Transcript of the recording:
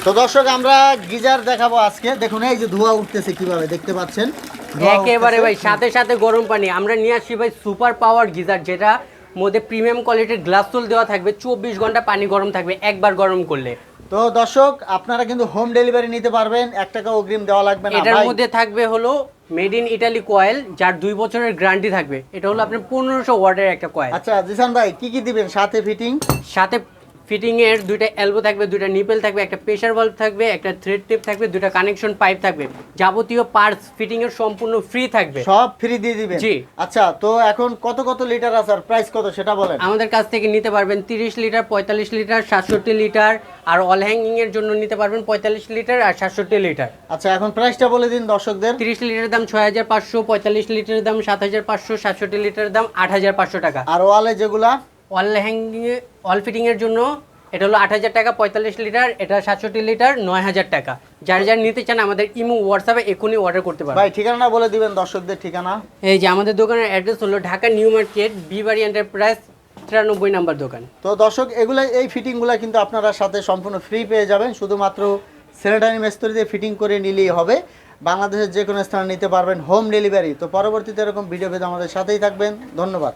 তো দর্শক আমরা গিজার দেখাবো আজকে। দেখুন এই যে ধোঁয়া উঠতেছে কিভাবে, দেখতে পাচ্ছেন একেবারে ভাই সাথে সাথে গরম পানি আমরা নিয়ে আসি ভাই, সুপার পাওয়ার গিজার, যেটা মধ্যে প্রিমিয়াম কোয়ালিটির গ্লাস তোল দেওয়া থাকবে, 24 ঘন্টা পানি গরম থাকবে একবার গরম করলে। তো দর্শক আপনারা কিন্তু হোম ডেলিভারি নিতে পারবেন, 1 টাকা অগ্রিম দেওয়া লাগবে না। এটার মধ্যে থাকবে হলো মেড ইন ইটালি কয়েল, যার 2 বছরের গ্যারান্টি থাকবে। এটা হলো আপনার 1500 ওয়াটের একটা কয়েল। আচ্ছা জিসান ভাই কি কি দিবেন সাথে ফিটিং? সাথে ফিটিং এর 2টা এলবো থাকবে, 2টা নিপেল থাকবে, একটা প্রেসার ভালভ থাকবে, একটা থ্রেড টেপ থাকবে, 2টা কানেকশন পাইপ থাকবে। যাবতীয় পার্টস ফিটিং এর সম্পূর্ণ ফ্রি থাকবে, সব ফ্রি দিয়ে দিবেন? জি। আচ্ছা তো এখন কত কত লিটার আছে আর প্রাইস কত সেটা বলেন। আমাদের কাছ থেকে নিতে পারবেন 30 লিটার, 45 লিটার, 67 লিটার, আর অল হ্যাঙ্গিং এর জন্য নিতে পারবেন 45 লিটার আর 67 লিটার। আচ্ছা এখন প্রাইসটা বলে দিন দর্শকদের। 30 লিটারের দাম 6500, 45 লিটারের দাম 7500, 67 লিটারের দাম 8500 টাকা। আর ওয়ালে যেগুলা অল হ্যাঙ্গিং এ অল ফিটিং এর জন্য এটা হলো 8000 টাকা, 45 লিটার, এটা 67 লিটার 9000 টাকা। যার যার নিতে চান আমাদের ইমো হোয়াটসঅ্যাপে এখনই অর্ডার করতে পারবেন। ভাই ঠিকানা বলে দিবেন দর্শকদের ঠিকানা। এই যে আমাদের দোকানের অ্যাড্রেস হলো Dhaka new market, Bibari enterprise, 93 number দোকান। তো দর্শক এগুলা এই ফিটিংগুলা কিন্তু আপনারা সাথে সম্পূর্ণ ফ্রি পেয়ে যাবেন, শুধুমাত্র স্যানিটারি মিস্ত্রি দিয়ে ফিটিং করে নিলেই হবে। বাংলাদেশের যে কোনো স্থানে নিতে পারবেন হোম ডেলিভারি। তো পরবর্তীতে এরকম ভিডিও পেতে আমাদের সাথেই থাকবেন। ধন্যবাদ।